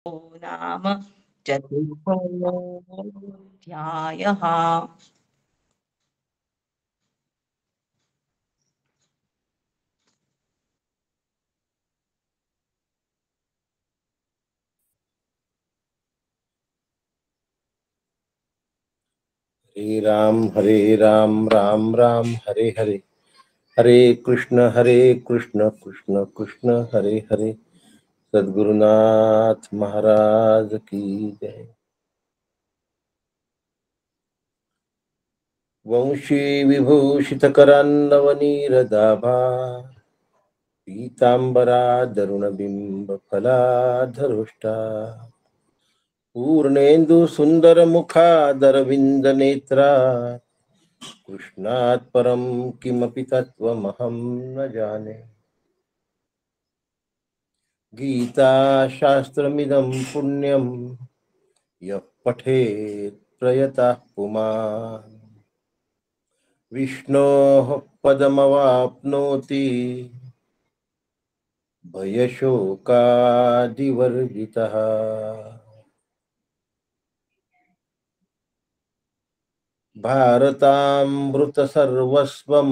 नाम चतुर्थोऽध्यायः। हरे राम राम राम हरे हरे, हरे कृष्ण कृष्ण कृष्ण हरे हरे। सद्गुरुनाथ महाराज की जय। वंशी विभूषित करान्नवनीरदाभा, पीतांबरा दरुण बिंब फलाधरुष्टा, पूर्णेन्दु सुंदर मुखादरविंद नेत्रा, कृष्णात् परं किमपि तत्त्वमहं न जाने। गीता शास्त्रमिदं पुण्यं यः पठेत् प्रयतः पुमान्, विष्णोः पदमवाप्नोति भयशोकादिवर्जितः। भारतामृतसर्वस्वं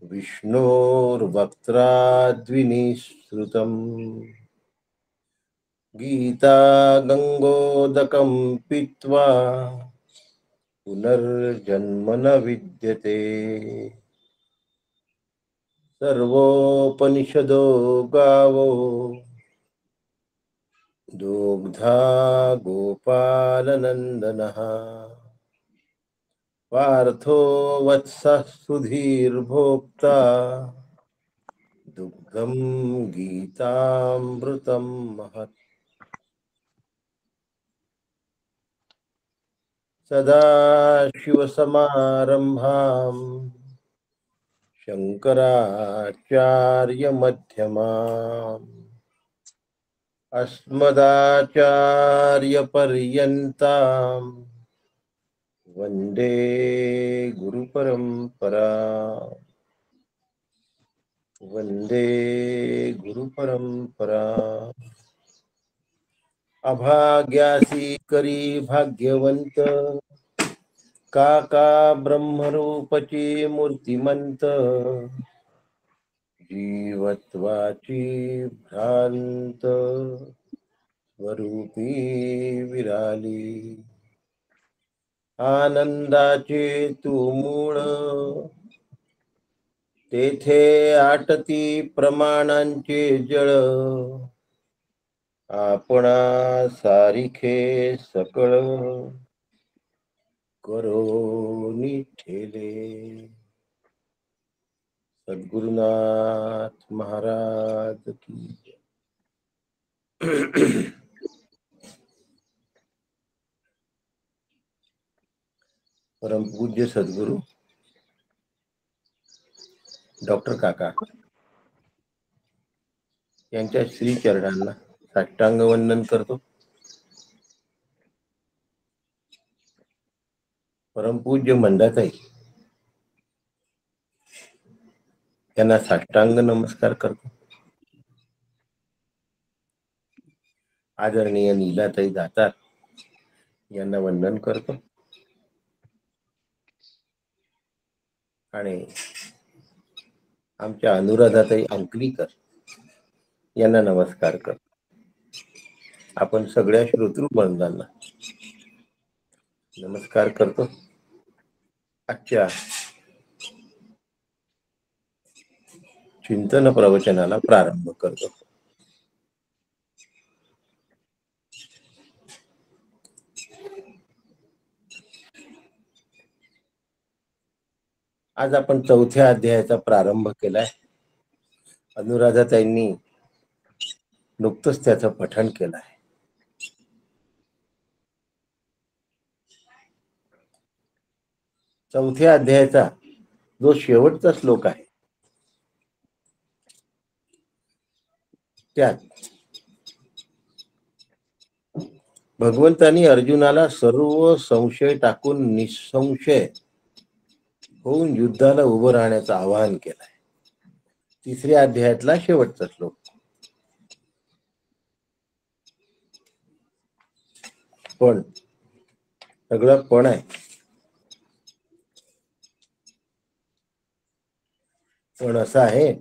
विष्णोर्वक्त्राद्विनिःसृतम्, गीता गंगोदकं पीत्वा पुनर्जन्म न विद्यते। सर्वोपनिषदो गावो दुग्धा गोपालनन्दनः, पार्थो वत्सः सुधीर्भोक्ता दुग्धं गीतामृतं महत्। सदाशिवसमारम्भाम् शङ्कराचार्यमध्यमाम्, अस्मदाचार्यपर्यन्ताम् वन्दे गुरुपरम्परा, वन्दे गुरुपरम्परा। अभाग्यासी करी भाग्यवंत, काका ब्रह्मरूपची मूर्तिमंत, जीवत्वाची भ्रांत स्वरूपी विराली। आनंदाचे तू मूळ, तेथे आटती प्रमाणांचे जळ, आपणा सारिखे सकळ करोनी ठेले। सद्गुरुनाथ महाराज की जय। परम पूज्य सद्गुरु डॉक्टर काका यांच्या श्री चरणांना साष्टांग वंदन करतो। परमपूज्य मंदाताई यांना साष्टांग नमस्कार करतो। आदरणीय नीलाताई दातार यांना वंदन करतो आणि आमच्या अनुराधाताई अंकलीकर यांना नमस्कार करतो। आपण सगळ्या श्रोतृ बंधांना नमस्कार करतो। आजच्या चिंतन प्रवचनाला प्रारंभ करतो। आज आपण चौथ्या अध्यायाचा प्रारंभ केलाय। अनुराधाताईंनी नुकतंच त्याचं पठण केलं आहे। चौथ्या अध्यायाचा जो शेवटचा श्लोक आहे त्यात भगवंतांनी अर्जुनाला सर्व संशय टाकून निसंशय होऊन युद्धाला उभं राहण्याचं आवाहन केलं आहे। तिसऱ्या अध्यायातला शेवटचा श्लोक। पण सगळं पण आहे. पण असं आहे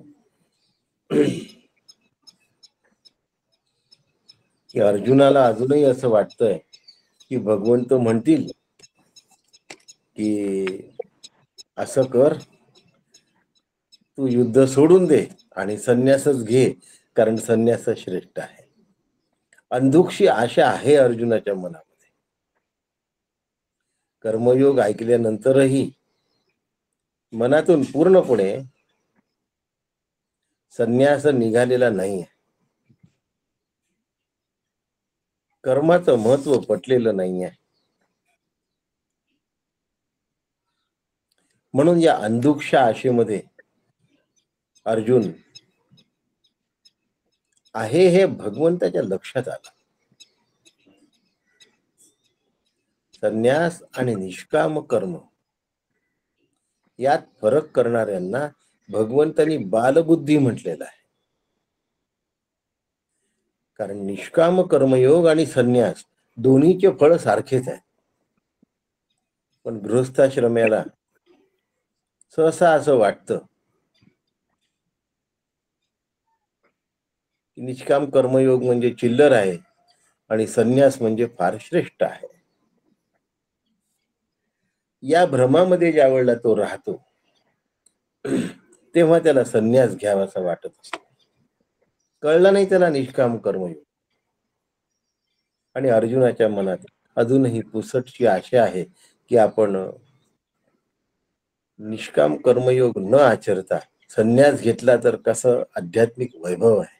की अर्जुनाला अजूनही असं वाटतंय की भगवंत म्हणतील की असं कर, तू युद्ध सोडून दे आणि संन्यासच घे, कारण संन्यास श्रेष्ठ आहे. अंधुकशी आशा आहे अर्जुनाच्या मनामध्ये. कर्मयोग ऐकल्यानंतरही मनातून पूर्णपणे संन्यास निघालेला नाही. कर्माचं महत्व पटलेलं नाहीये. म्हणून या अंधुकशा आशेमध्ये अर्जुन आहे हे भगवंताच्या लक्षात आलं. संन्यास आणि निष्काम कर्म यात फरक करणाऱ्यांना भगवंतांनी बालबुद्धी म्हटलेला आहे. कारण निष्काम कर्मयोग आणि संन्यास दोन्हीचे फळ सारखेच आहे. पण गृहस्थाश्रमाला सहसा असं वाटतं की निष्काम कर्मयोग म्हणजे चिल्लर आहे आणि संन्यास म्हणजे फार श्रेष्ठ आहे. या भ्रमामध्ये ज्या वेळेला तो राहतो तेव्हा त्याला संन्यास घ्यावासा वाटत असतो. कळलं नाही त्याला निष्काम कर्मयोग. आणि अर्जुनाच्या मनात अजूनही पुसटची आशा आहे की आपण निष्काम कर्मयोग न आचरता संन्यास घेतला तर कसं आध्यात्मिक वैभव आहे.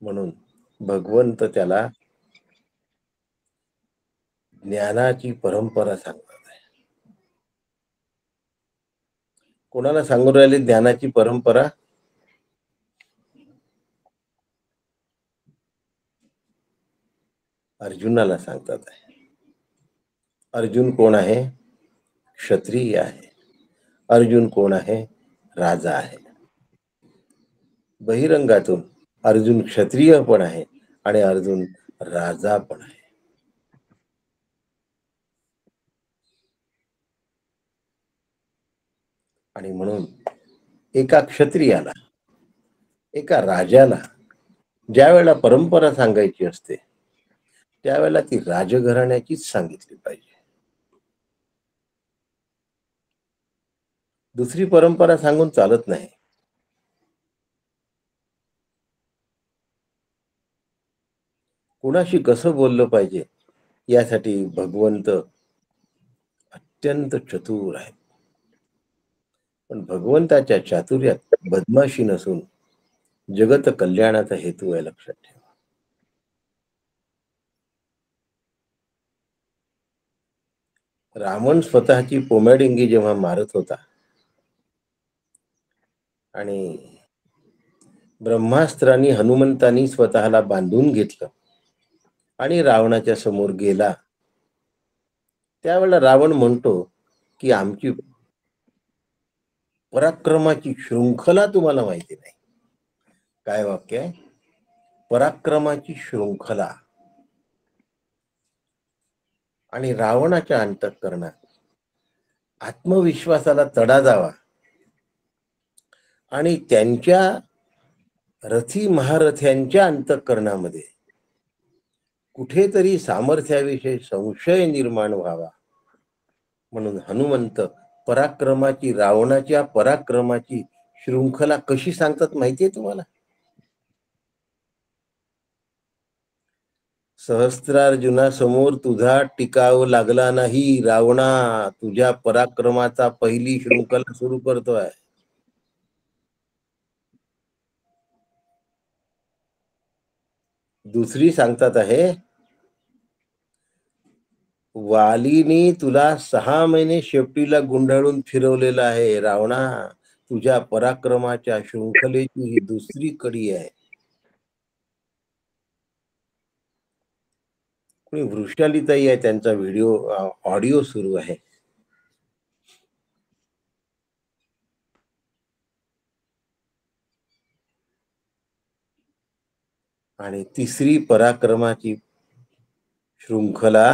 म्हणून भगवंत त्याला ज्ञानाची परंपरा सांगतात आहे. कोणाला सांगून राहिले ज्ञानाची परंपरा? अर्जुनाला सांगतात आहे. अर्जुन कोण आहे? क्षत्रिय आहे. अर्जुन कोण आहे? राजा आहे. बहिरंगातून अर्जुन क्षत्रिय पण आहे आणि अर्जुन राजा पण आहे. आणि म्हणून एका क्षत्रियाला, एका राजाला ज्या वेळेला परंपरा सांगायची असते त्यावेळेला ती राजघराण्याचीच सांगितली पाहिजे. दुसरी परंपरा सांगून चालत नाही. कुणाशी कसं बोललं पाहिजे यासाठी भगवंत अत्यंत चतुर आहे. पण भगवंताच्या चातुर्यात बदमाशी नसून जगत कल्याणाचा हेतू आहे, लक्षात ठेवा. रावण स्वतःची पोमॅडिंगी जेव्हा मारत होता आणि ब्रह्मास्त्राने हनुमंतानी स्वतःला बांधून घेतलं आणि रावणाच्या समोर गेला, त्यावेळेला रावण म्हणतो की आमची पराक्रमाची शृंखला तुम्हाला माहिती नाही. काय वाक्य आहे? पराक्रमाची शृंखला. आणि रावणाच्या अंतःकरणात आत्मविश्वासाला तडा जावा आणि त्यांच्या रथी महारथ्यांच्या अंतःकरणामध्ये कुठेतरी सामर्थ्याविषयी संशय निर्माण व्हावा म्हणून हनुमंत पराक्रमाची, रावणाच्या पराक्रमाची शृंखला कशी सांगतात माहितीये तुम्हाला? सहस्त्रार्जुनासमोर तुझा टिकाव लागला नाही रावणा, तुझ्या पराक्रमाचा पहिली शृंखला सुरू करतोय. दुसरी सांगतात आहे, वालीनी तुला 6 महिने शेपटीला गुंडाळून फिरवलेलं आहे रावणा, तुझ्या पराक्रमाच्या शृंखलेची ही दुसरी कडी आहे. कोणी वृषालीताई आहे, त्यांचा व्हिडिओ ऑडिओ सुरू आहे. आणि तिसरी पराक्रमाची शृंखला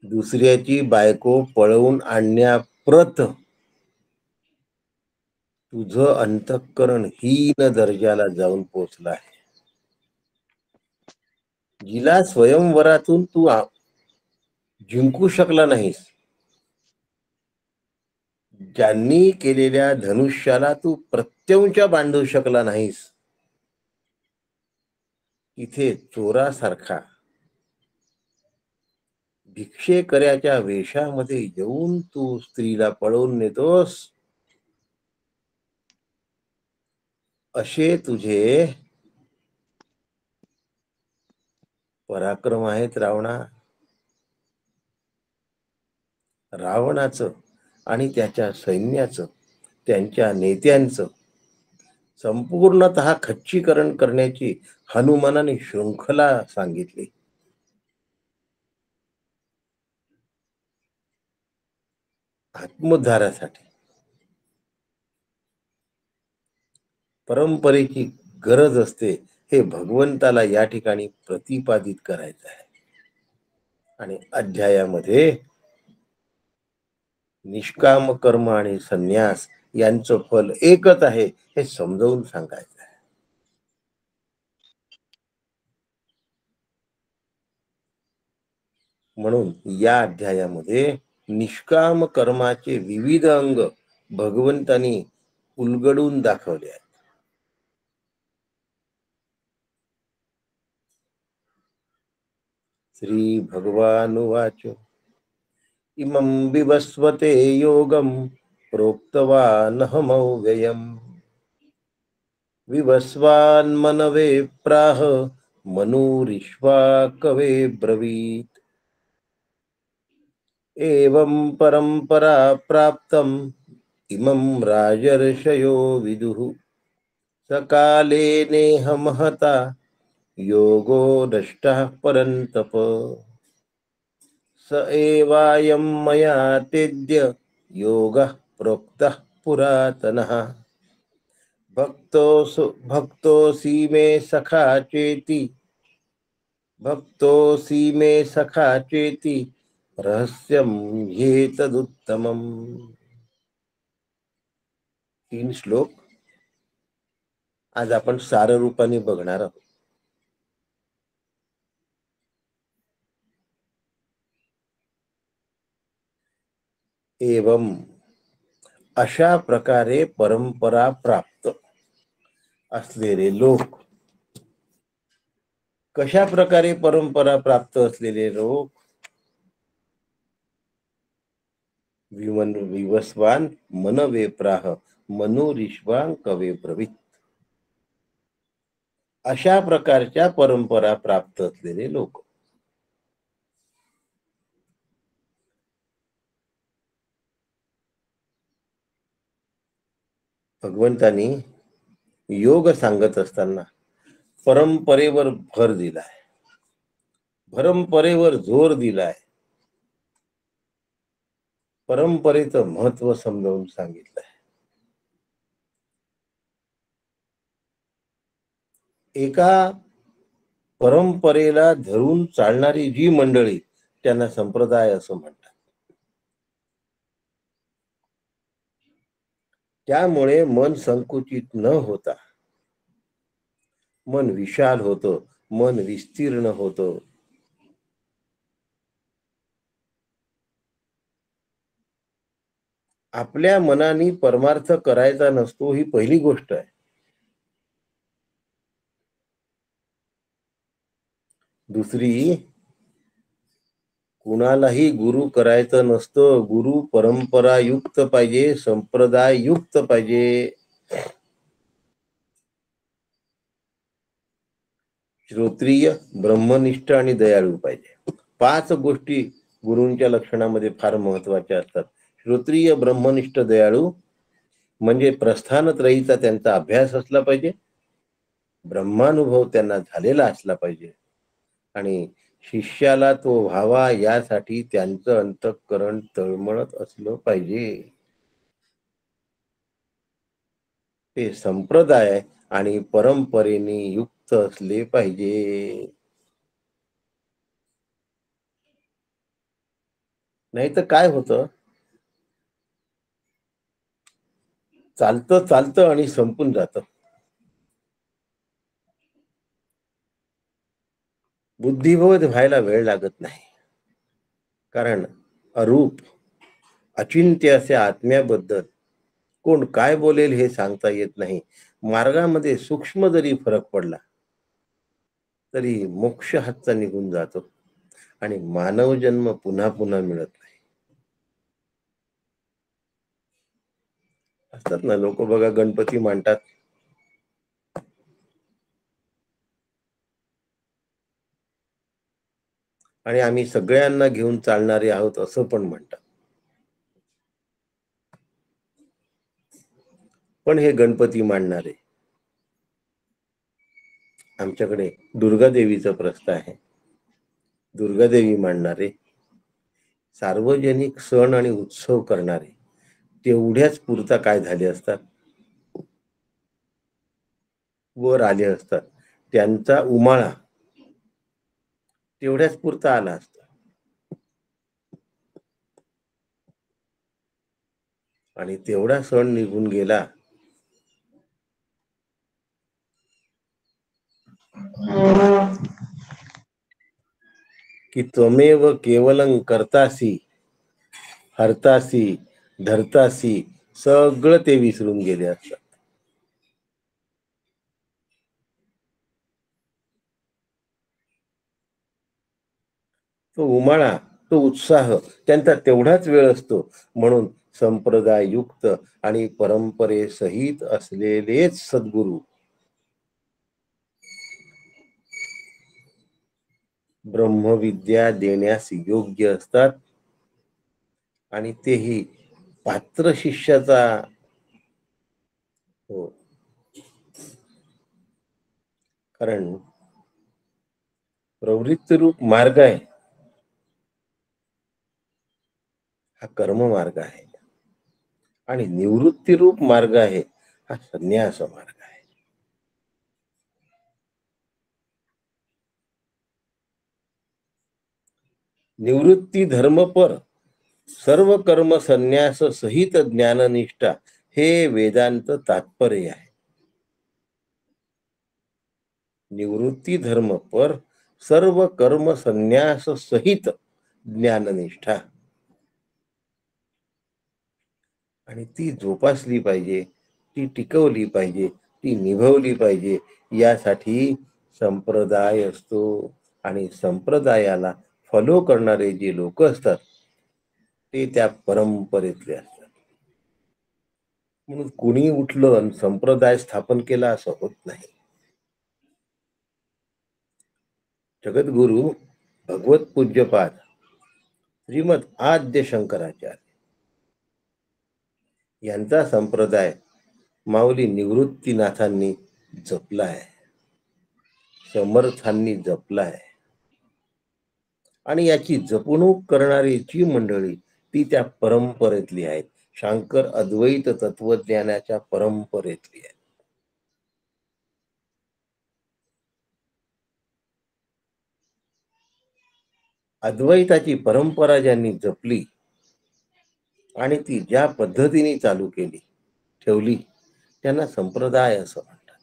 दुसऱ्याची बायको पळवून आणण्याप्रत तुझं अंतःकरण हीन दर्जाला जाऊन पोचला आहे. जिला स्वयंवरातून तू जिंकू शकला नाहीस, ज्यांनी केलेल्या धनुष्याला तू प्रत्यंचा बांधू शकला नाहीस, इथे चोरासारखा भिक्षेकऱ्याच्या वेशामध्ये येऊन तू स्त्रीला पळवून नेतोस. असे तुझे पराक्रम आहेत रावणा. रावणाचं आणि त्याच्या सैन्याचं, त्यांच्या नेत्यांचं संपूर्णतः खच्चीकरण करण्याची हनुमानाने शृंखला सांगितली. आत्मोद्धारासाठी परंपरेची गरज असते, हे भगवंताला या ठिकाणी प्रतिपादित करायचं आहे. आणि अध्यायामध्ये निष्काम कर्म आणि संन्यास यांचं फल एकच आहे हे समजावून सांगायचं आहे. म्हणून या अध्यायामध्ये निष्काम कर्माचे विविध अंग भगवंतानी उलगडून दाखवले आहेत. श्री भगवानुवाच इमं विवस्वते योगं प्रोक्तवानहमव्ययम् विवस्वान्मनवे प्राह मनुरिश्वा कवे ब्रवीत् एवं परंपरा प्राप्तम् इमं राजर्षयो विदुः सकाले नेह महता योगो नष्टः परन्तप स एवायं मया तेद्य योगः प्रोक्तः पुरातनः भक्तोऽसि मे सखा चेति रहस्यं ह्येतदुत्तमम्. 3 श्लोक आज आपण साररूपाने बघणार आहोत. एवं अशा प्रकारे परंपरा प्राप्त असलेले लोक. कशा प्रकारे परंपरा प्राप्त असलेले लोक? विवस्वान मनवे प्राह मनुरिश्वां कवे ब्रवीत. अशा प्रकारच्या परंपरा प्राप्त असलेले लोक. भगवंतानी योग सांगत असताना परंपरेवर भर दिलाय, परंपरेवर जोर दिलाय, परंपरेचं महत्व समजावून सांगितलंय. एका परंपरेला धरून चालणारी जी मंडळी, त्यांना संप्रदाय असं म्हणतात. त्यामुळे मन संकुचित न होता मन विशाल होतं, मन विस्तीर्ण होतं. आपल्या मनाने परमार्थ करायचा नसतो, ही पहिली गोष्ट आहे. दुसरी, कुणालाही गुरु करायचं नसतं. गुरु परंपरा युक्त पाहिजे, संप्रदाय युक्त पाहिजे. श्रोत्रिय, ब्रह्मनिष्ठ आणि दयाळू पाहिजे. 5 गोष्टी गुरूंच्या लक्षणामध्ये फार महत्वाच्या असतात. श्रोत्रिय, ब्रह्मनिष्ठ, दयाळू म्हणजे प्रस्थानत्रयीचा त्यांचा अभ्यास असला पाहिजे, ब्रह्मानुभव त्यांना झालेला असला पाहिजे आणि शिष्याला तो व्हावा यासाठी त्यांचं अंतःकरण तळमळत असलं पाहिजे. ते संप्रदाय आणि परंपरेने युक्त असले पाहिजे. नाही तर काय होतं, चालतं चालतं आणि संपून जातं. बुद्धिबोध व्हायला वेळ लागत नाही. कारण अरूप, अचिंत्य असे आत्म्याबद्दल कोण काय बोलेल हे सांगता येत नाही. मार्गामध्ये सूक्ष्म जरी फरक पडला तरी मोक्ष हातचा निघून जातो आणि मानव जन्म पुन्हा पुन्हा मिळत नाही. असतात ना लोक बघा, गणपती मांडतात आणि आम्ही सगळ्यांना घेऊन चालणारे आहोत असं पण म्हणतात. पण हे गणपती मांडणारे, आमच्याकडे दुर्गा देवीचं प्रस्थ आहे. दुर्गा देवी मांडणारे, सार्वजनिक सण आणि उत्सव करणारे तेवढ्याच पुरता काय झाले असतात, वर आले असतात. त्यांचा उमाळा तेवढ्याच पुरता आला असता आणि तेवढा सण निघून गेला की त्वमेव केवलं करतासी, हरतासी, धरतासी, सगळं ते विसरून गेले असतात. तो उमाळा, तो उत्साह त्यांचा तेवढाच वेळ असतो. म्हणून संप्रदाय युक्त आणि परंपरेसहित असलेलेच सद्गुरू ब्रह्मविद्या देण्यास योग्य असतात आणि तेही पात्र शिष्याचा. हो, कारण प्रवृत्ती रूप मार्ग आहे, हा कर्म मार्ग आहे आणि निवृत्ती रूप मार्ग आहे, हा संन्यास मार्ग आहे. निवृत्ती धर्मपर, सर्व कर्म संन्यास सहित ज्ञाननिष्ठा हे वेदांत तात्पर्य आहे. निवृत्ती धर्म पर, सर्व कर्म संन्यास सहित ज्ञाननिष्ठा, आणि ती जोपासली पाहिजे, ती टिकवली पाहिजे, ती निभवली पाहिजे. यासाठी संप्रदाय असतो आणि संप्रदायाला फॉलो करणारे जे लोक असतात ते त्या परंपरेतले असतात. म्हणून कुणी उठलं आणि संप्रदाय स्थापन केला असं होत नाही. जगद्गुरु भगवत पूज्यपाद श्रीमद आद्य शंकराचार्य यांचा संप्रदाय माऊली निवृत्तीनाथांनी जपला आहे, समर्थांनी जपला आहे. आणि याची जपणूक करणारी जी मंडळी ती त्या परंपरेतली आहेत, शांकर अद्वैत तत्वज्ञानाच्या परंपरेतली आहे. अद्वैताची परंपरा ज्यांनी जपली आणि ती ज्या पद्धतीने चालू केली ठेवली त्यांना संप्रदाय असं म्हणतात.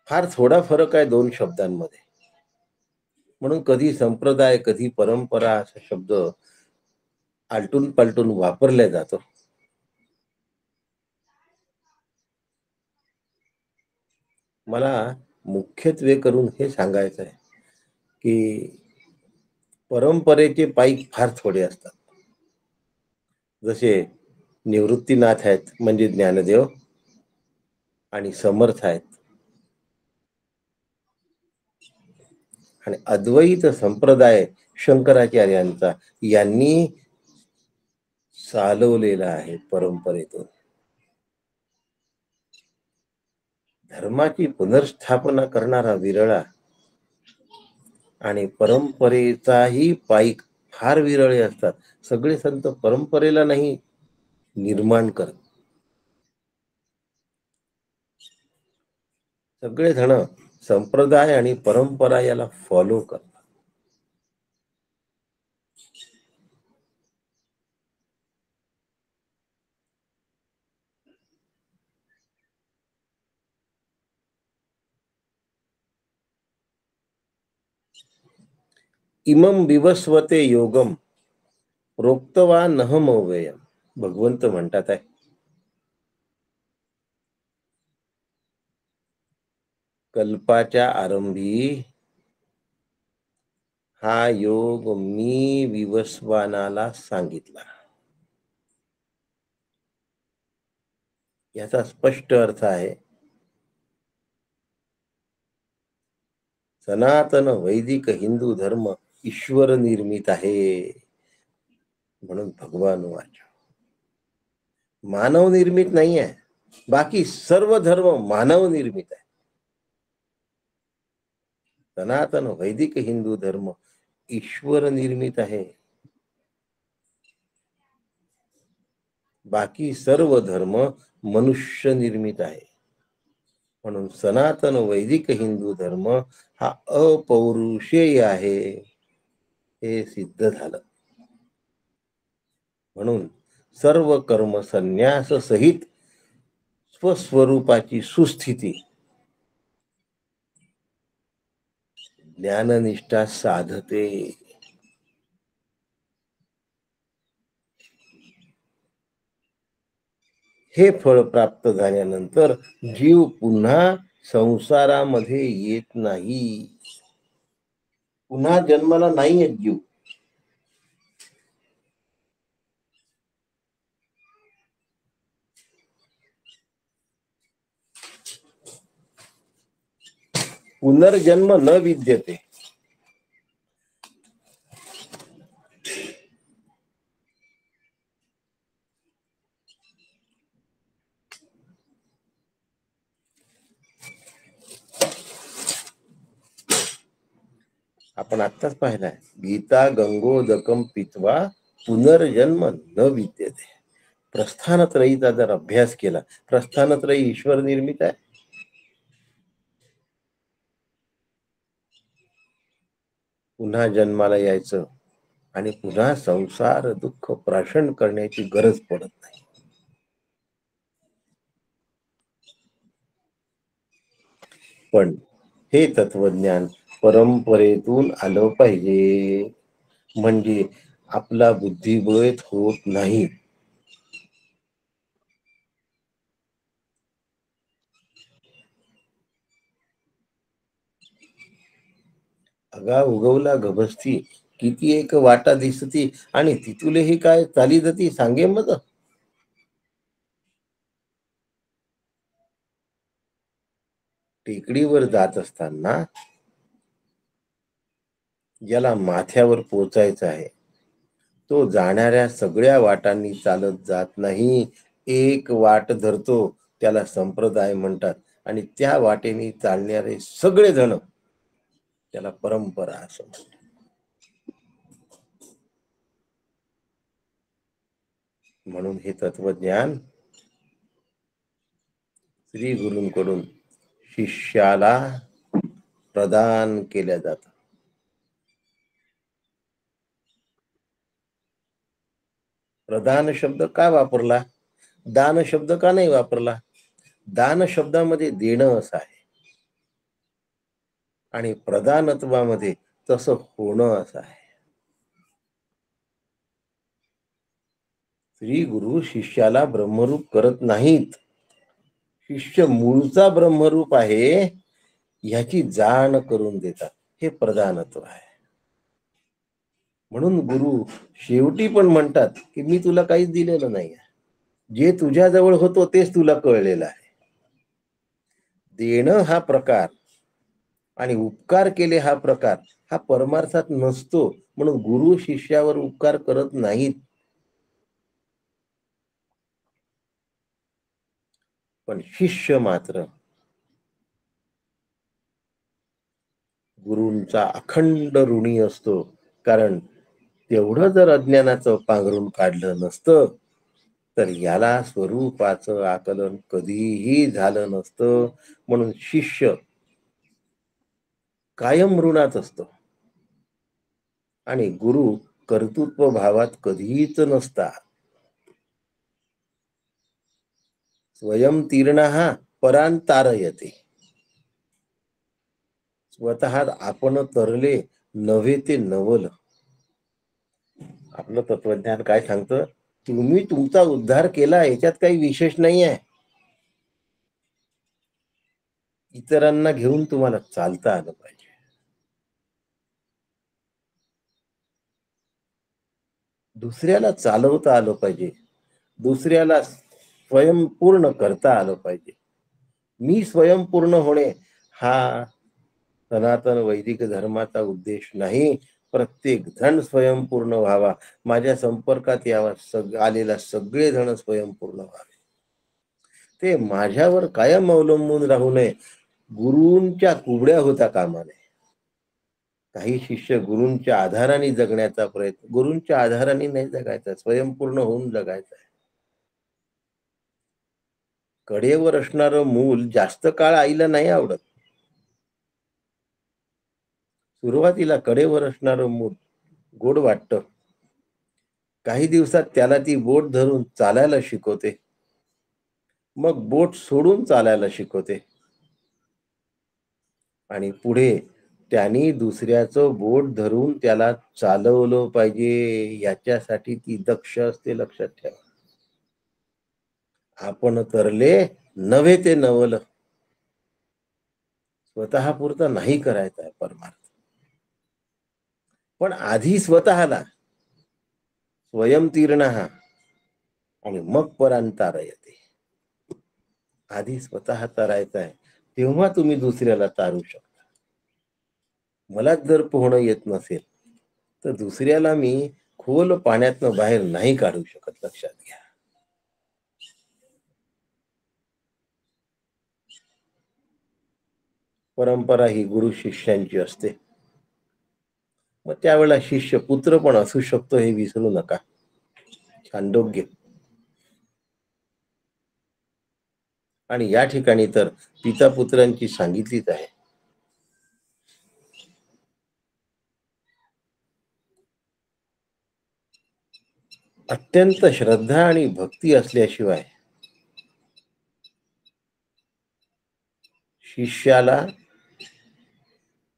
फार थोडा फरक आहे दोन शब्दांमध्ये. म्हणून कधी संप्रदाय कधी परंपरा असा शब्द आलटून पालटून वापरला जातो. मला मुख्यत्वे करून हे सांगायचं आहे की परंपरेचे पाईक फार थोडे असतात. जसे निवृत्तीनाथ आहेत म्हणजे ज्ञानदेव, आणि समर्थ आहेत, आणि अद्वैत संप्रदाय शंकराचार्यांचा यांनी चालवलेला आहे परंपरेतून. धर्माची पुनर्स्थापना करणारा विरळा आणि परंपरेचाही पाईक फार विरळे असतात. सगळे संत परंपरेला नाही निर्माण करत. सगळे जण संप्रदाय आणि परंपरा याला फॉलो करतात. इमं विवस्वते योगम प्रोक्तवा नहमव्ययम. भगवंत म्हणतात आहे, कल्पाच्या आरंभी हा योग मी विवस्वानाला सांगितला. याचा स्पष्ट अर्थ आहे, सनातन वैदिक हिंदू धर्म ईश्वर निर्मित आहे. म्हणून भगवान वाच मानव निर्मित नाही आहे. बाकी सर्व धर्म मानव निर्मित आहे. सनातन वैदिक हिंदू धर्म ईश्वर निर्मित आहे. बाकी सर्व धर्म मनुष्य निर्मित आहे. म्हणून सनातन वैदिक हिंदू धर्म हा अपौरुषेय आहे, हे सिद्ध झालं. म्हणून सर्व कर्म संन्यास सहित स्वस्वरूपाची सुस्थिती ज्ञाननिष्ठा साधते. हे फळ प्राप्त झाल्यानंतर जीव पुन्हा संसारामध्ये येत नाही. पुन्हा जन्माला नाही येत जीव. पुनर्जन्म न विद्यते. आपण आत्ताच पाहिलाय, गीता गंगोदकम पित्वा पुनर्जन्म न विद्यते. प्रस्थानत्रयीचा जर अभ्यास केला, प्रस्थानत्रयी ईश्वर निर्मित आहे. पुन्हा जन्माला यायचं आणि पुन्हा संसार दुःख प्राशन करण्याची गरज पडत नाही. पण हे तत्वज्ञान परंपरेतून आलं पाहिजे, म्हणजे आपला बुद्धिबळ होत नाही. अगा उगवला गभस्ती, किती एक वाटा दिसती आणि तिथुलेही काय चाली जाती सांगे मग. टेकडीवर जात असताना ज्याला माथ्यावर पोचायचं आहे, तो जाणाऱ्या सगळ्या वाटांनी चालत जात नाही. एक वाट धरतो, त्याला संप्रदाय म्हणतात. आणि त्या वाटेने चालणारे सगळे जण त्याला परंपरा असं म्हणतात. म्हणून हे तत्वज्ञान श्री गुरूंकडून शिष्याला प्रदान केल्या जात. प्रदान शब्द का वापरला, दान शब्द का नाही वापरला? दान शब्दामध्ये देणं असं आहे आणि प्रदानत्वामध्ये तसं होणं असं आहे. श्री गुरु शिष्याला ब्रह्मरूप करत नाहीत. शिष्य मूळचा ब्रह्मरूप आहे ह्याची जाण करून देतात. हे प्रधानत्व आहे. म्हणून गुरु शेवटी पण म्हणतात की मी तुला काहीच दिलेलं नाही, जे तुझ्या जवळ होतो तेच तुला कळलेलं आहे. देणं हा प्रकार आणि उपकार केले हा प्रकार हा परमार्थात नसतो. म्हणून गुरु शिष्यावर उपकार करत नाहीत. पण शिष्य मात्र गुरूंचा अखंड ऋणी असतो, कारण तेवढं जर अज्ञानाचं पांघरून काढलं नसतं तर याला स्वरूपाचं आकलन कधीही झालं नसतं. म्हणून शिष्य कायम ऋणात असतो आणि गुरु कर्तृत्व भावात कधीच नसतात. स्वयं तीर्णः परांतारयते. स्वतः आपण तरले नव्हे ते नवल. आपलं तत्वज्ञान काय सांगतं, तुम्ही तुमचा उद्धार केला याच्यात काही विशेष नाही आहे. इतरांना घेऊन तुम्हाला चालता आलं पाहिजे. दुसऱ्याला चालवता आलं पाहिजे. दुसऱ्याला स्वयंपूर्ण करता आलं पाहिजे. मी स्वयंपूर्ण होणे हा सनातन वैदिक धर्माचा उद्देश नाही. प्रत्येक जण स्वयंपूर्ण व्हावा. माझ्या संपर्कात यावा आलेला सगळे जण स्वयंपूर्ण व्हावे. ते माझ्यावर कायम अवलंबून राहू नये. गुरूंच्या कुबड्या होता कामा नये. काही शिष्य गुरूंच्या आधाराने जगण्याचा प्रयत्न, गुरूंच्या आधाराने नाही जगायचा, स्वयंपूर्ण होऊन जगायचा. कडेवर असणारं मूल जास्त काळ आईला नाही आवडत. सुरुवातीला कडेवर असणारं मूल गोड वाटतं. काही दिवसात त्याला ती बोट धरून चालायला शिकवते. मग बोट सोडून चालायला शिकवते आणि पुढे त्यांनी दुसऱ्याचं बोट धरून त्याला चालवलं पाहिजे याच्यासाठी ती दक्ष असते. लक्षात ठेवा. आपण तरले नव्हे ते नवल. स्वतः पुरता नाही करायचा आहे परमार्थ, पण आधी स्वतःला स्वयंतीर्णः आणि मग परांतार येते. आधी स्वतः तारायचं आहे, तेव्हा तुम्ही दुसऱ्याला तारू शकता. मलाच जर पोहणं येत नसेल तर दुसऱ्याला मी खोल पाण्यातनं बाहेर नाही काढू शकत. लक्षात घ्या. परंपरा ही गुरु शिष्यांची असते. मग त्यावेळेला शिष्य पुत्र पण असू शकतो हे विसरू नका. छांदोग्य. आणि या ठिकाणी तर पिता पुत्रांची सांगितलीच आहे. अत्यंत श्रद्धा आणि भक्ती असल्याशिवाय शिष्याला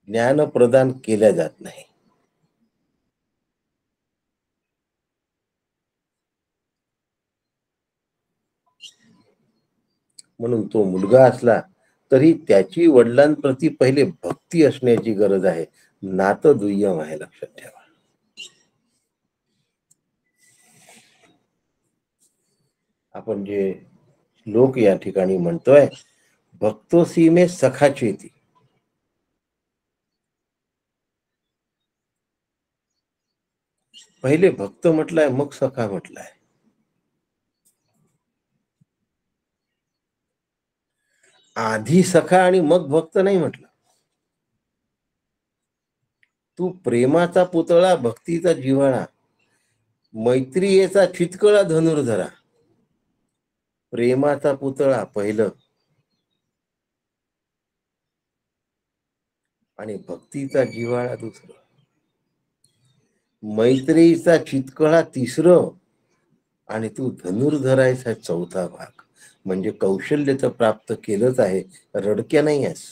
ज्ञान प्रदान केल्या जात नाही. म्हणून तो मुलगा असला तरी त्याची वडिलांप्रती पहिले भक्ती असण्याची गरज आहे. नातं दुय्यम आहे. लक्षात ठेवा. आपण जे श्लोक या ठिकाणी म्हणतोय, भक्तोसी में सखा चेती. पहिले भक्त म्हटलाय मग सखा म्हटलाय. आधी सखा आणि मग भक्त नाही म्हटलं. तू प्रेमाचा पुतळा, भक्तीचा जिव्हाळा, मैत्रीचा चितकळा धनुर्धरा. प्रेमाचा पुतळा पहिलं आणि भक्तीचा जिव्हाळा दुसरं, मैत्रीचा चितकळा तिसरं आणि तू धनुर्धरायचा चौथा भाग. म्हणजे कौशल्यच प्राप्त केलंच आहे, रडक्या नाही आहेस.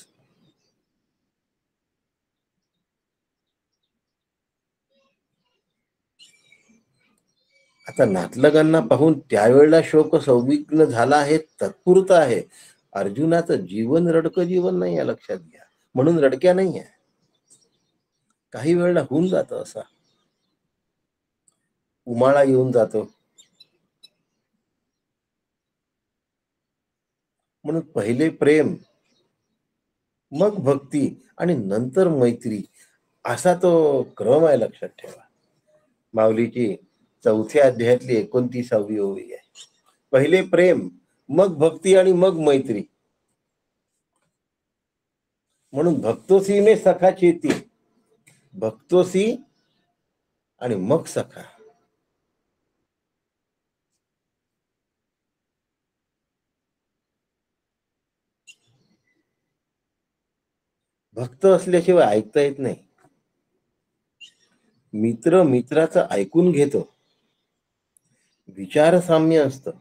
आता नातलगांना पाहून त्यावेळेला शोक संविग्न झाला आहे, तत्पुरता आहे. अर्जुनाचं जीवन रडकं जीवन नाही आहे. लक्षात घ्या. म्हणून रडक्या नाही आहे. काही वेळेला होऊन जातं असा, उमाळा येऊन जातो. म्हणून पहिले प्रेम, मग भक्ती आणि नंतर मैत्री, असा तो क्रम आहे. लक्षात ठेवा. माऊलीची 4थ्या अध्यायातली 29वी ओवी आहे. पहिले प्रेम, मग भक्ती आणि मग मैत्री. म्हणून भक्तोसी में सखा चेती. भक्तोसी आणि मग सखा. भक्त असल्याशिवाय ऐकता येत नाही. मित्र मित्राचं ऐकून घेतो. विचार साम्य असतं.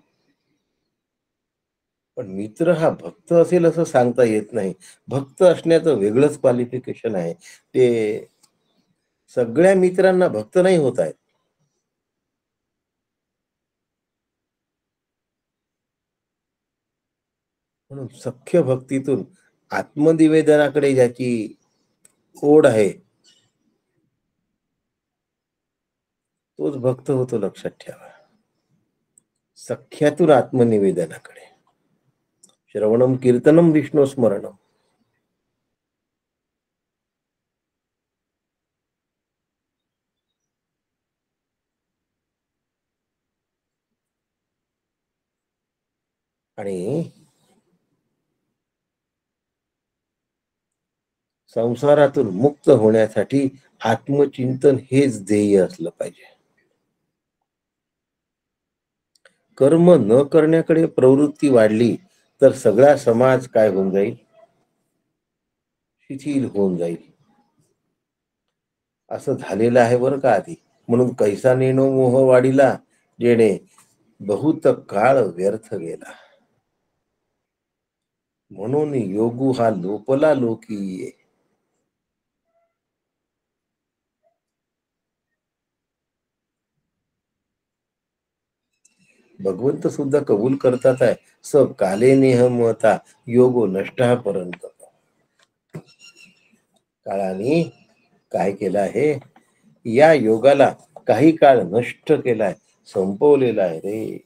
पण मित्र हा भक्त असेल असं सांगता येत नाही. भक्त असण्याचं वेगळंच क्वालिफिकेशन आहे. ते सगळ्या मित्रांना भक्त नाही होत आहेत. म्हणून सख्य भक्तीतून आत्मनिवेदनाकडे ज्याची ओढ आहे, तोच भक्त होतो, लक्षात ठेवा. सख्यातून आत्मनिवेदनाकडे. श्रवणम कीर्तनम विष्णू स्मरणम. आणि संसारातून मुक्त होण्यासाठी आत्मचिंतन हेच ध्येय असलं पाहिजे. कर्म न करण्याकडे प्रवृत्ती वाढली तर सगळा समाज काय होऊन जाईल? शिथिल होऊन जाईल. असं झालेलं आहे बरं का आधी. म्हणून कैसा नेणो मोह वाढीला, जेणे बहुत काळ व्यर्थ गेला. म्हणून योगू हा लोपला लोकी. भगवंत सुद्धा कबूल करतात आहे. स काले नेह मता योगो नष्टा पर्यंत. काळाने काय केलं आहे? या योगाला काही काळ नष्ट केलाय, संपवलेला आहे रे.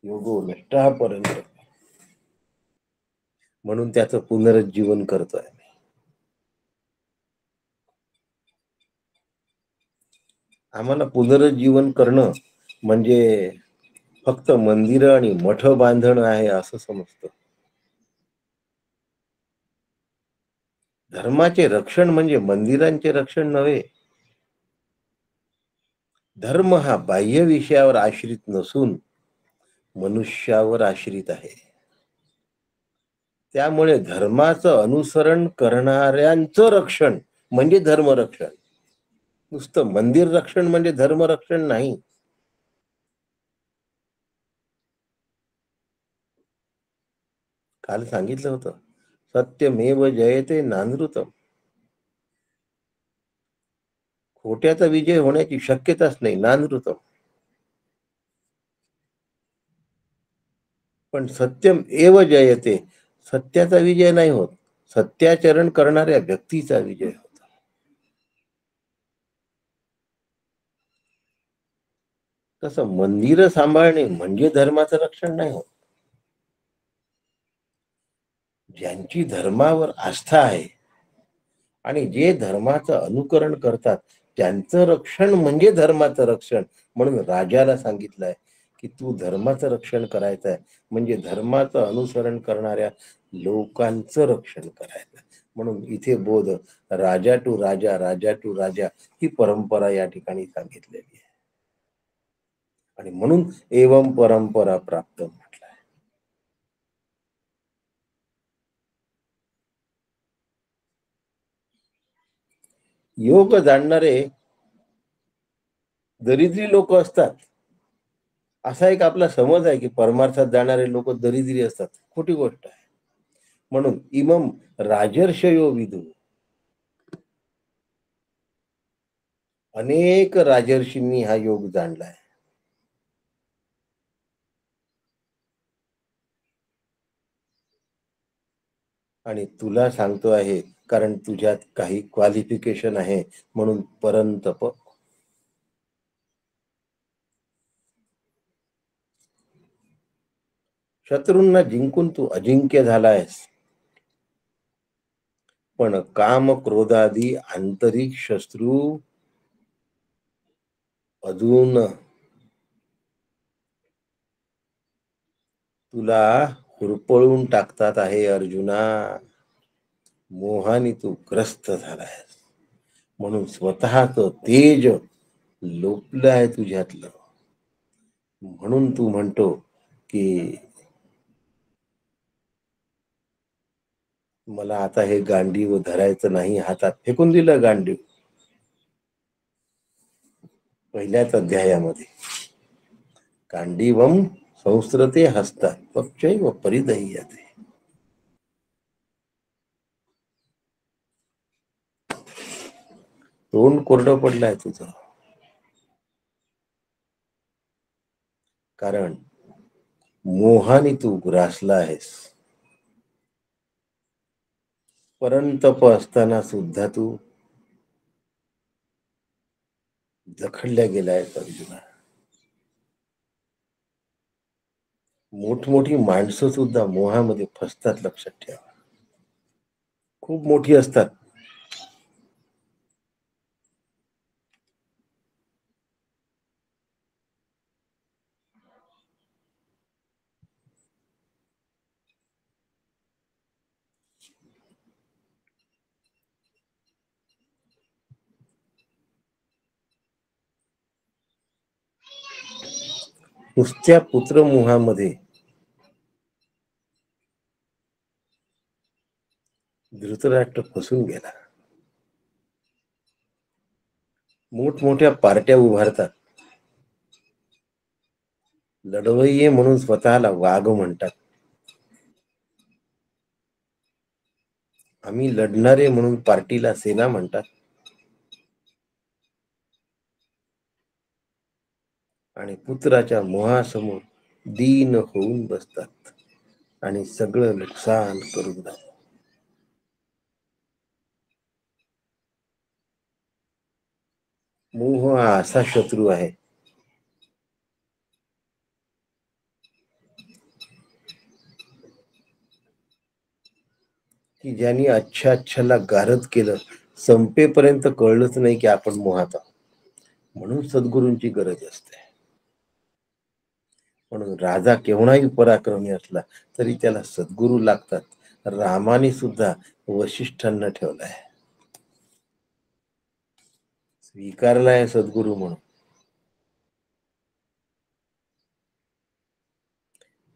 योगो नष्टा पर्यंत. म्हणून त्याचं पुनरुज्जीवन करतोय. आम्हाला पुनरुज्जीवन करणं म्हणजे फक्त मंदिर आणि मठ बांधणं आहे असं समजतं. धर्माचे रक्षण म्हणजे मंदिरांचे रक्षण नव्हे. धर्म हा बाह्य विषयावर आश्रित नसून मनुष्यावर आश्रित आहे. त्यामुळे धर्माचं अनुसरण करणाऱ्यांचं रक्षण म्हणजे धर्मरक्षण. नुसतं मंदिर रक्षण म्हणजे धर्मरक्षण नाही. काल सांगितलं होतं, सत्यमेव जयते नानृतम. खोट्याचा विजय होण्याची शक्यताच नाही, नानृतम. पण सत्यम एव जयते, सत्याचा विजय नाही होत, सत्याचरण करणाऱ्या व्यक्तीचा विजय होतो. तसं मंदिर सांभाळणे म्हणजे धर्माचं रक्षण नाही होत. ज्यांची धर्मावर आस्था आहे आणि जे धर्माचं अनुकरण करतात, त्यांचं रक्षण म्हणजे धर्माचं रक्षण. म्हणून राजाला सांगितलंय की तू धर्माचं रक्षण करायचं आहे, म्हणजे धर्माचं अनुसरण करणाऱ्या लोकांचं रक्षण करायचं. म्हणून इथे बोध राजा टू राजा, राजा टू राजा ही परंपरा या ठिकाणी सांगितलेली आहे. आणि म्हणून एवम परंपरा प्राप्त म्हटलंय. योग जाणणारे दरिद्री लोक असतात असा एक आपला समज आहे की परमार्थात जाणारे लोक दरिद्री असतात. खोटी गोष्ट आहे. म्हणून इमम राजर्षयो विदू, अनेक राजर्षींनी हा योग जाणलाय. आणि तुला सांगतो आहे कारण तुझ्यात काही क्वालिफिकेशन आहे, म्हणून परंतप. शत्रूंना जिंकून तू अजिंक्य झालायस, पण काम क्रोधादी आंतरिक शत्रू अजून तुला हुरपळून टाकतात आहे अर्जुना. मोहाने तू ग्रस्त झालायस. म्हणून स्वतःच तेज लोपलं आहे तुझ्यातलं, म्हणून तू म्हणतो की मला आता हे गांडीव धरायचं नाही, हातात फेकून दिलं गांडीव. पहिल्याच अध्यायामध्ये गांडीवम संस्कृते हस्तात पक्षैव परिदह्यते. तोंड कोरडं पडलंय तुझं, कारण मोहाने तू ग्रासला आहेस. परंतप असताना सुद्धा तू जखडल्या गेलायस अर्जुना. मोठमोठी माणसं सुद्धा मोहामध्ये फसतात, लक्षात ठेवा. खूप मोठी असतात, नुसत्या पुत्रमोहामध्ये धृतराष्ट्र फसून गेला. मोठमोठ्या पार्ट्या उभारतात, लढवय्ये म्हणून स्वतःला वाघ म्हणतात. आम्ही लढणारे म्हणून पार्टीला सेना म्हणतात. आणि पुत्राच्या मोहासमोर दीन होऊन बसतात आणि सगळं नुकसान करून जातात. मोह हा असा शत्रू आहे की ज्यांनी अच्छाला गारद केलं, संपेपर्यंत कळलंच नाही की आपण मोहात आहोत. म्हणून सद्गुरूंची गरज असते. म्हणून राजा केव्हाही पराक्रमी असला तरी त्याला सद्गुरू लागतात. रामाने सुद्धा वशिष्ठांना ठेवलाय, स्वीकारलाय सद्गुरू म्हणून.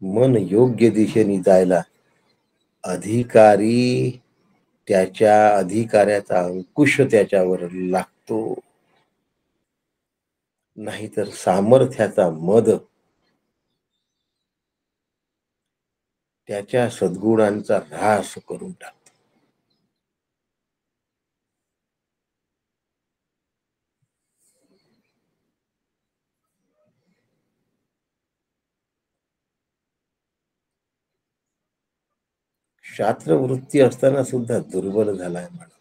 मन योग्य दिशेने जायला अधिकारी त्याच्या अधिकाऱ्याचा अंकुश त्याच्यावर लागतो, नाहीतर सामर्थ्याचा मद त्याच्या सद्गुणांचा ऱ्हास करून टाकतो. शास्त्रवृत्ती असताना सुद्धा दुर्बल झालाय माणूस,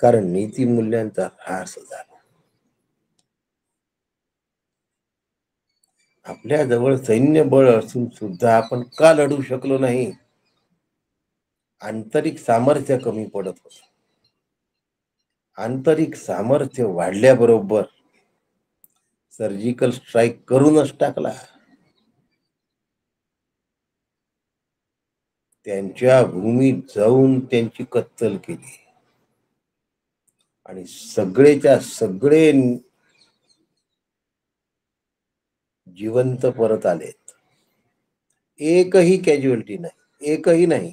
कारण नीतिमूल्यांचा ऱ्हास झाला. आपल्या जवळ सैन्य बळ असून सुद्धा आपण का लढू शकलो नाही? आंतरिक सामर्थ्य कमी पडत होत. आंतरिक सामर्थ्य वाढल्याबरोबर सर्जिकल स्ट्राईक करूनच टाकला. त्यांच्या भूमीत जाऊन त्यांची कत्तल केली आणि सगळेच्या सगळे जिवंत परत आलेत. एकही कॅज्युअलिटी नाही, एकही नाही.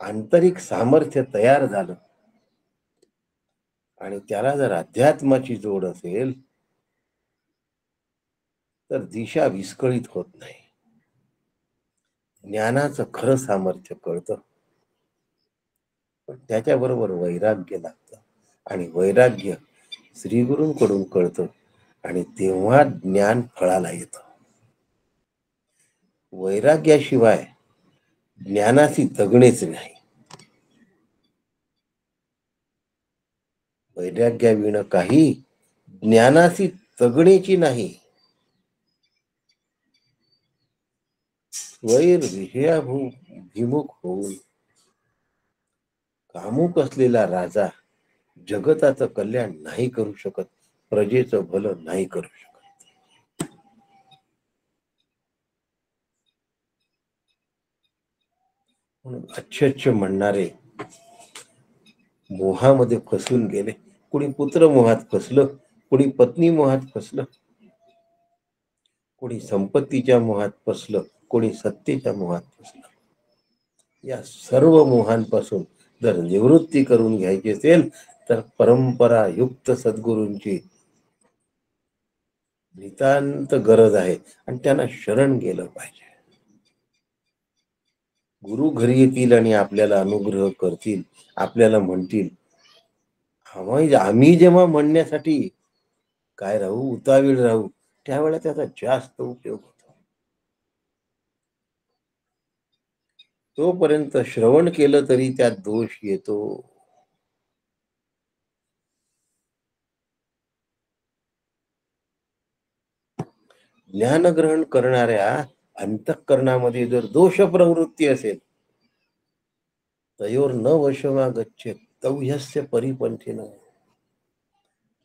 आंतरिक सामर्थ्य तयार झालं आणि त्याला जर अध्यात्माची जोड असेल तर दिशा विस्कळीत होत नाही. ज्ञानाचं खरं सामर्थ्य कळतं, पण त्याच्याबरोबर वैराग्य लागतं आणि वैराग्य श्रीगुरूंकडून कळतं आणि तेव्हा ज्ञान फळाला येतं. वैराग्याशिवाय ज्ञानाची जगणेच नाही. वैराग्याविण काही ज्ञानाची जगण्याची नाही. स्वैर विषयाभिमुख होऊन कामुक असलेला राजा जगताचं कल्याण नाही करू शकत, प्रजेचं भलं नाही करू शकत. म्हणून अच्छ म्हणणारे मोहामध्ये फसून गेले. कुणी पुत्र मोहात फसलं, कुणी पत्नी मोहात फसलं, कोणी संपत्तीच्या मोहात फसलं, कोणी सत्तेच्या मोहात फसलं. या सर्व मोहांपासून जर निवृत्ती करून घ्यायची असेल तर परंपरा युक्त सद्गुरूंची नितांत गरज आहे आणि त्यांना शरण गेलं पाहिजे. गुरु घरी येतील आणि आपल्याला अनुग्रह करतील, आपल्याला म्हणतील. आम्ही जेव्हा म्हणण्यासाठी काय राहू, उतावीळ राहू, त्यावेळेला त्याचा जास्त उपयोग होतो. तोपर्यंत श्रवण केलं तरी त्यात दोष येतो. ज्ञानग्रहण करणाऱ्या अंतःकरणामध्ये जर दोष प्रवृत्ती असेल, तयोर न वशमा गच्छेत तौह्यस्य परिपंथीन.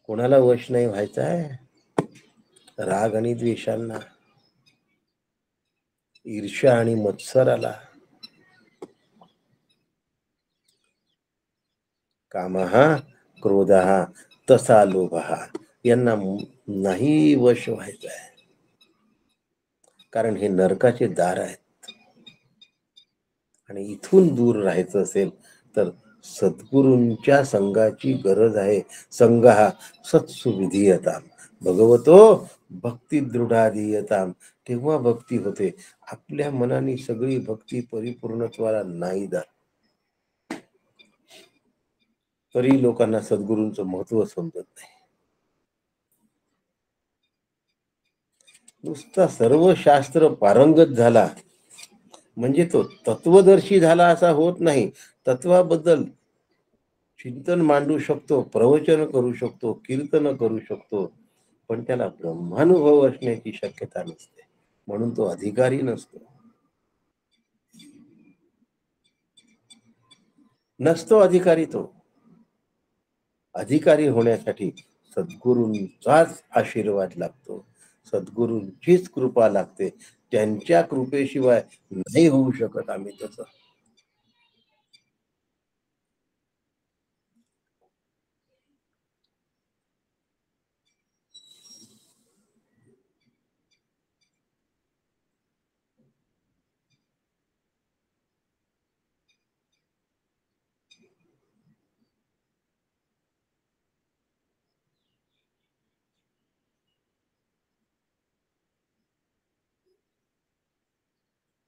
कोणाला वश नाही व्हायचं आहे? राग आणि द्वेषांना, ईर्ष्या आणि मत्सराला, कामहा क्रोधहा तसा लोभहा, यांना नाही वश व्हायचं आहे. कारण हे नरकाचे दार आहेत. आणि इथून दूर राहायचं असेल तर सद्गुरूंच्या संघाची गरज आहे. संघ हा सत्सुविधीयताम भगवतो भक्ती दृढाधीयताम. तेव्हा भक्ती होते. आपल्या मनाने सगळी भक्ती परिपूर्णत्वाला नाही जात. तरी लोकांना सद्गुरूंचं महत्व समजत नाही. नुसता सर्व शास्त्र पारंगत झाला म्हणजे तो तत्वदर्शी झाला असा होत नाही. तत्वाबद्दल चिंतन मांडू शकतो, प्रवचन करू शकतो, कीर्तन करू शकतो, पण त्याला ब्रह्मानुभव असण्याची शक्यता नसते. म्हणून तो अधिकारी नसतो अधिकारी. तो अधिकारी होण्यासाठी सद्गुरूंचाच आशीर्वाद लागतो, सद्गुरूंचीच कृपा लागते. त्यांच्या कृपेशिवाय नाही होऊ शकत आम्ही तसं.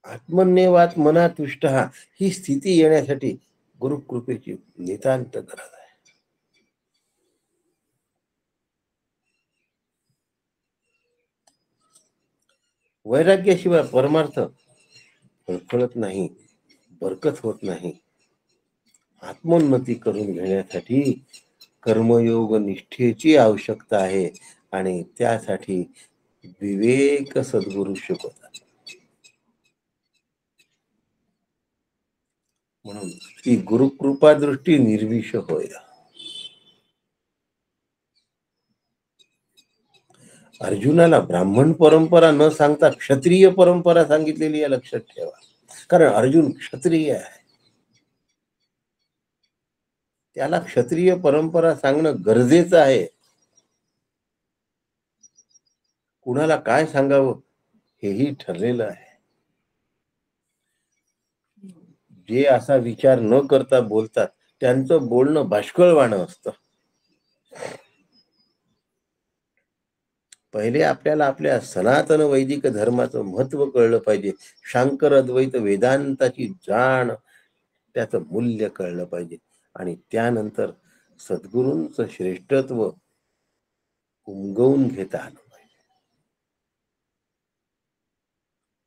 आत्मन्यवात मना तुष्ट ही स्थिती येण्यासाठी गुरुकृपेची नितांत गरज आहे. वैराग्याशिवाय परमार्थ फळफळत नाही, बरकत होत नाही. आत्मोन्नती करून घेण्यासाठी कर्मयोग निष्ठेची आवश्यकता आहे आणि त्यासाठी विवेक सद्गुरू शिकवतात. म्हणून ती गुरुकृपा दृष्टी निर्विष होय. अर्जुनाला ब्राह्मण परंपरा न सांगता क्षत्रिय परंपरा सांगितलेली आहे, लक्षात ठेवा. कारण अर्जुन क्षत्रिय आहे. त्याला क्षत्रिय परंपरा सांगणं गरजेचं आहे. कुणाला काय सांगावं हेही ठरलेलं आहे. जे असा विचार न करता बोलतात त्यांचं बोलणं बाष्कळवाणं असतं. पहिले आपल्याला आपल्या सनातन वैदिक धर्माचं महत्व कळलं पाहिजे. शांकर अद्वैत वेदांताची जाण, त्याचं मूल्य कळलं पाहिजे आणि त्यानंतर सद्गुरूंचं श्रेष्ठत्व उमगवून घेता आलं पाहिजे.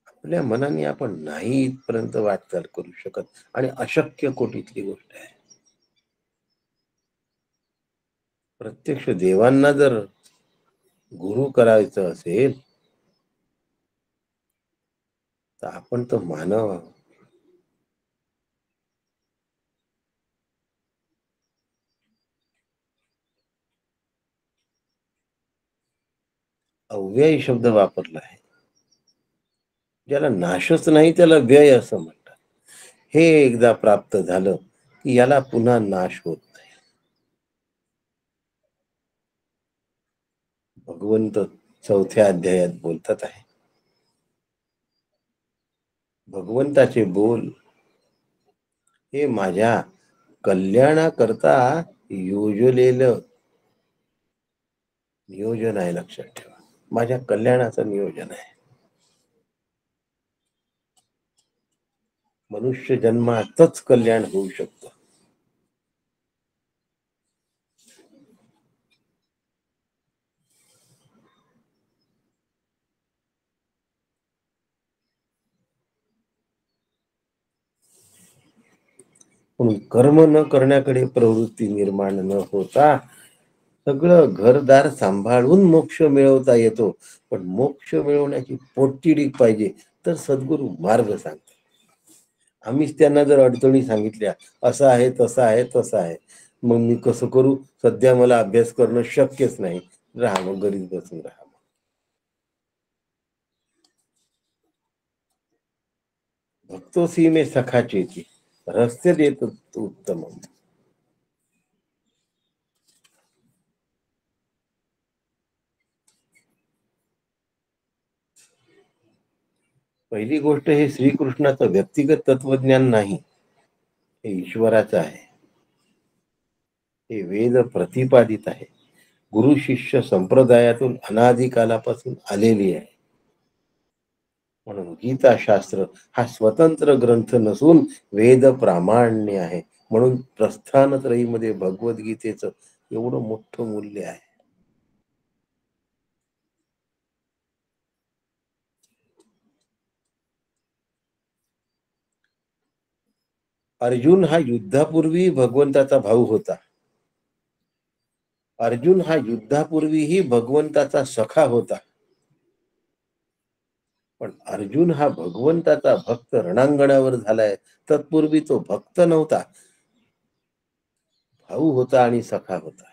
आपल्या मनाने आपण नाही इथपर्यंत वाटचाल करू शकत आणि अशक्य कोटीतली गोष्ट आहे. प्रत्यक्ष देवांना जर गुरु करायचं असेल तर आपण तर मानव आहोत. अव्यय शब्द वापरला आहे. ज्याला नाशच नाही त्याला व्यय असं म्हणतात. हे एकदा प्राप्त झालं की याला पुन्हा नाश होत नाही. भगवंत 4थ्या अध्यायात बोलतात आहे. भगवंताचे बोल हे माझ्या कल्याणाकरता योजलेलं नियोजन आहे. लक्षात ठेवा, माझ्या कल्याणाचं नियोजन आहे. मनुष्य जन्मातच कल्याण होऊ शकतं. म्हणून कर्म न करण्याकडे प्रवृत्ती निर्माण न होता सगळं घरदार सांभाळून मोक्ष मिळवता येतो. पण मोक्ष मिळवण्याची पोटतिडीक पाहिजे, तर सद्गुरू मार्ग सांगतात. आम्हीच त्यांना जर अडचणी सांगितल्या, असं आहे तसं आहे तसं आहे, मग मी कसं करू? सध्या मला अभ्यास करणं शक्यच नाही. राहा, मग घरीच बसून राहा. भक्तोसी मे सखा चेती रहस्य देत उत्तम. पहिली गोष्ट, हे श्रीकृष्णाचं व्यक्तिगत तत्वज्ञान नाही, हे ईश्वराचं आहे. हे वेद प्रतिपादित आहे. गुरु शिष्य संप्रदायातून अनादी कालापासून आलेली आहे. म्हणून गीता शास्त्र हा स्वतंत्र ग्रंथ नसून वेद प्रामाण्य आहे. म्हणून प्रस्थानत्रयीमध्ये भगवद्गीतेचं एवढं मोठं मूल्य आहे. अर्जुन हा युद्धापूर्वी भगवंताचा भाऊ होता. अर्जुन हा युद्धापूर्वीही भगवंताचा सखा होता. पण अर्जुन हा भगवंताचा भक्त रणांगणावर झालाय. तत्पूर्वी तो भक्त नव्हता, भाऊ होता आणि सखा होता.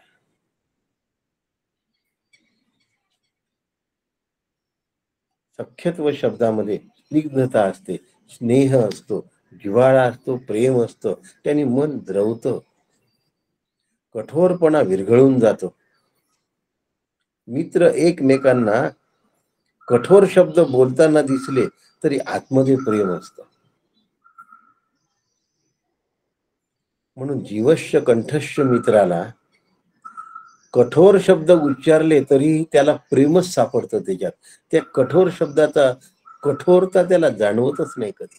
सख्यत्व शब्दामध्ये स्निग्धता असते, स्नेह असतो, जिव्हाळा असतो, प्रेम असतं. त्यांनी मन द्रवतं, कठोरपणा विरघळून जातो. मित्र एकमेकांना कठोर शब्द बोलताना दिसले तरी आतमध्ये प्रेम असतं. म्हणून जीवश्य कंठस्थ मित्राला कठोर शब्द उच्चारले तरी त्याला प्रेमच सापडतं त्याच्यात. त्या कठोर शब्दाचा कठोरता त्याला जाणवतच नाही कधी.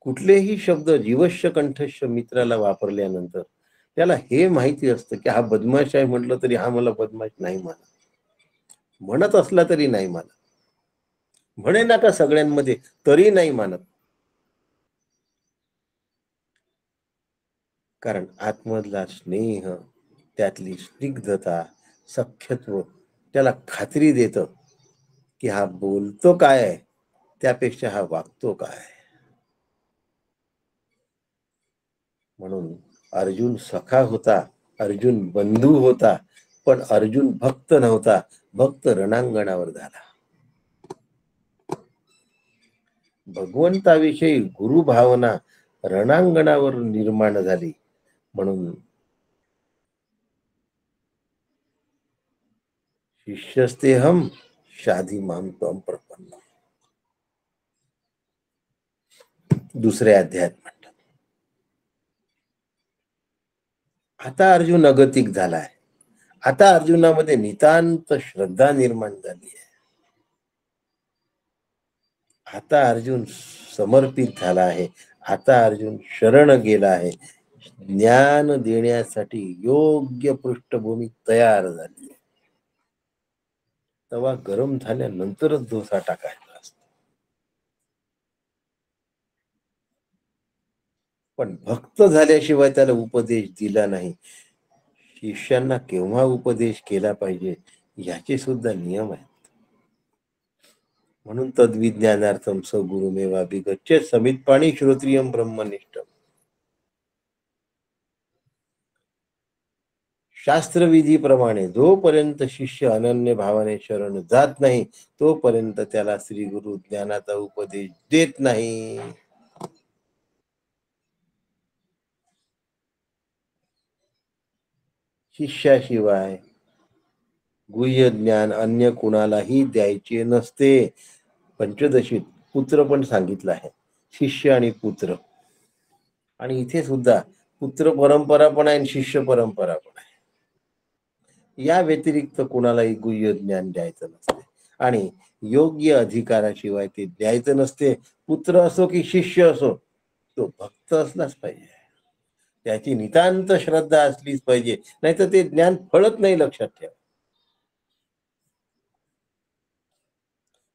कुठलेही शब्द जीवश्य कंठस्थ मित्राला वापरल्यानंतर त्याला हे माहिती असतं की हा बदमाश आहे, म्हटलं तरी हा मला बदमाश नाही मानत. म्हणत असला तरी नाही मानत. म्हणे ना का सगळ्यांमध्ये, तरी नाही मानत. कारण आतमधला स्नेह, त्यातली स्निग्धता, सख्यत्व त्याला खात्री देतं की हा बोलतो काय आहे त्यापेक्षा हा वागतो काय. म्हणून अर्जुन सखा होता, अर्जुन बंधू होता, पण अर्जुन भक्त नव्हता. भक्त रणांगणावर झाला. भगवंताविषयी गुरुभावना रणांगणावर निर्माण झाली. म्हणून शिष्यस्तेहम शाधी माम त्वं प्रपन्न, दुसऱ्या अध्यायात म्हणतात. आता अर्जुन अगतिक झालाय. आता अर्जुनामध्ये नितांत श्रद्धा निर्माण झाली आहे. आता अर्जुन समर्पित झाला आहे. आता अर्जुन शरण गेला आहे. ज्ञान देण्यासाठी योग्य पृष्ठभूमी तयार झाली. तवा गरम झाल्यानंतरच डोसा टाकायचा असतो. पण भक्त झाल्याशिवाय त्याला उपदेश दिला नाही. शिष्यांना केव्हा उपदेश केला पाहिजे याचे सुद्धा नियम आहेत. म्हणून तद्विज्ञानार्थम स गुरुमेवाभिगच्छ समित्पाणी श्रोत्रियम ब्रह्मनिष्ठ. शास्त्रविधीप्रमाणे जोपर्यंत शिष्य अनन्य भावाने शरण जात नाही तोपर्यंत त्याला श्री गुरु ज्ञानाचा उपदेश देत नाही. शिष्याशिवाय गुह्य ज्ञान अन्य कुणालाही द्यायचे नसते. पंचदशीत पुत्र पण सांगितलं आहे, शिष्य आणि पुत्र. आणि इथे सुद्धा पुत्र परंपरा पण आहे आणि शिष्य परंपरा पण आहे. या व्यतिरिक्त कुणालाही गुह्य ज्ञान द्यायचं नसते आणि योग्य अधिकाराशिवाय ते द्यायचं नसते. पुत्र असो की शिष्य असो, तो भक्त असलाच पाहिजे. त्याची नितांत श्रद्धा असलीच पाहिजे, नाहीतर ते ज्ञान फळत नाही, लक्षात ठेवा.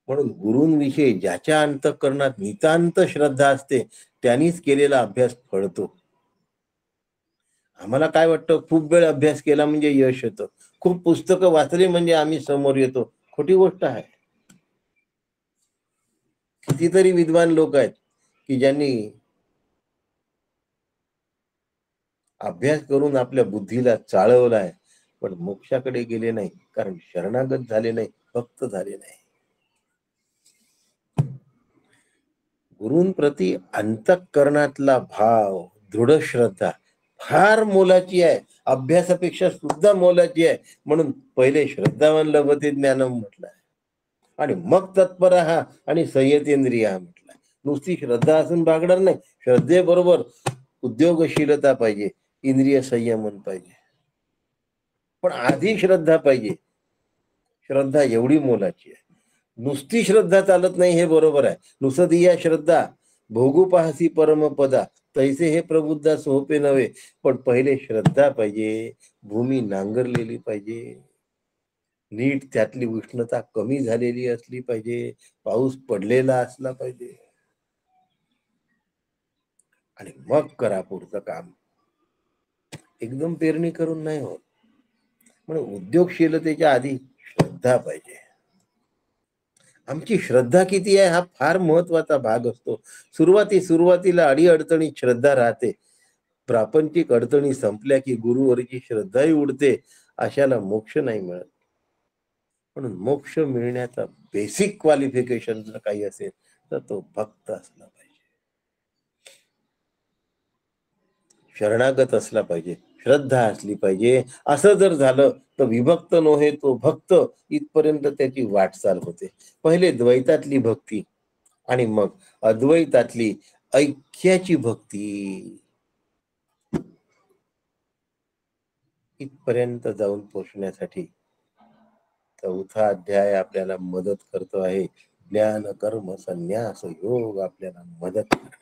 म्हणून गुरूंविषयी ज्याच्या अंतःकरणात नितांत श्रद्धा असते त्यांनीच केलेला अभ्यास फळतो. आम्हाला काय वाटतं, खूप वेळ अभ्यास केला म्हणजे यश येतं, खूप पुस्तकं वाचली म्हणजे आम्ही समोर येतो. खोटी गोष्ट आहे. कितीतरी विद्वान लोक आहेत की ज्यांनी अभ्यास करून आपल्या बुद्धीला चाळवलाय पण मोक्षाकडे गेले नाही, कारण शरणागत झाले नाही, भक्त झाले नाही. गुरूंप्रती अंतःकरणातला भाव, दृढ श्रद्धा फार मोलाची आहे, अभ्यासापेक्षा सुद्धा मोलाची आहे. म्हणून पहिले श्रद्धावान लभते ज्ञानम म्हटलंय आणि मग तत्पर हा आणि संयतेंद्रिय म्हटलंय. नुसती श्रद्धा असून भागणार नाही, श्रद्धेबरोबर उद्योगशीलता पाहिजे, इंद्रिय संयमन पाहिजे. पण आधी श्रद्धा पाहिजे. श्रद्धा एवढी मोलाची आहे. नुसती श्रद्धा चालत नाही, हे बरोबर आहे. नुसती श्रद्धा भोगू पाहसी परमपदा तैसे हे प्रबुद्धा सोपे नव्हे. पण पहिले श्रद्धा पाहिजे, भूमी नांगरलेली पाहिजे, नीट त्यातली उष्णता कमी झालेली असली पाहिजे, पाऊस पडलेला असला पाहिजे, आणि मग करा पुढचं काम. एकदम पेरणी करून नाही होत. म्हणून उद्योगशीलतेच्या आधी श्रद्धा पाहिजे. आमची श्रद्धा किती आहे हा फार महत्वाचा भाग असतो. सुरुवातीला अडीअडचणीत श्रद्धा राहते, प्रापंचिक अडचणी संपल्या की गुरुवरची श्रद्धाही उडते. अशाला मोक्ष नाही मिळत. म्हणून मोक्ष मिळण्याचा बेसिक क्वालिफिकेशन जर काही असेल तर तो भक्त असला पाहिजे, शरणागत असला पाहिजे, श्रद्धा असली पाहिजे. असं जर झालं तर विभक्त नव्हे तो भक्त इथपर्यंत त्याची वाटचाल होते. पहिले द्वैतातली भक्ती आणि मग अद्वैतातली ऐक्याची भक्ती, इथपर्यंत जाऊन पोहोचण्यासाठी चौथा अध्याय आपल्याला मदत करतो आहे. ज्ञान कर्म संन्यास योग आपल्याला मदत करणार.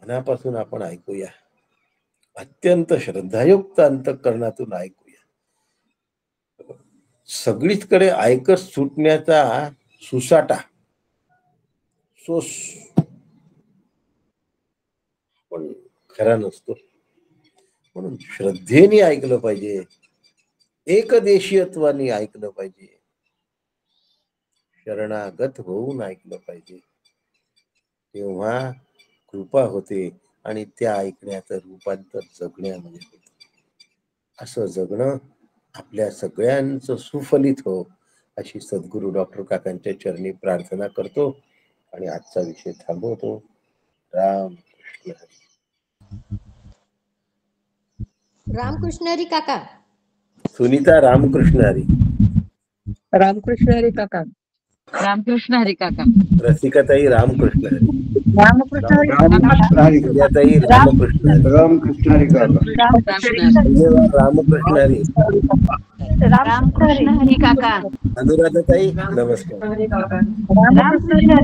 मनापासून आपण ऐकूया, अत्यंत श्रद्धायुक्त अंतःकरणातून ऐकूया. सगळीचकडे ऐकत सुटण्याचा सुसाटा सोस पण खरा नसतो. म्हणून श्रद्धेने ऐकलं पाहिजे, एकदेशीयत्वाने ऐकलं पाहिजे, शरणागत होऊन ऐकलं पाहिजे. तेव्हा कृपा होते आणि त्या ऐकण्याचं रूपांतर जगण्यामध्ये होतं. असं जगणं आपल्या सगळ्यांचं सुफलित हो अशी सद्गुरू डॉक्टर काकांच्या चरणी प्रार्थना करतो आणि आजचा विषय थांबवतो. रामकृष्ण हरी. रामकृष्ण हरी काका. सुनीता रामकृष्ण हरी. रामकृष्ण हरी काका. रामकृष्ण हरी काका. रसिकाताई रामकृष्ण हरी. रामकृष्ण हरी रामकृष्ण हरी. रामकृष्ण हरी. रामकृष्ण हरी काका. रामकृष्ण हरी. रामकृष्ण हरी काका. अनुराधाताई नमस्कार. रामकृष्ण हरी.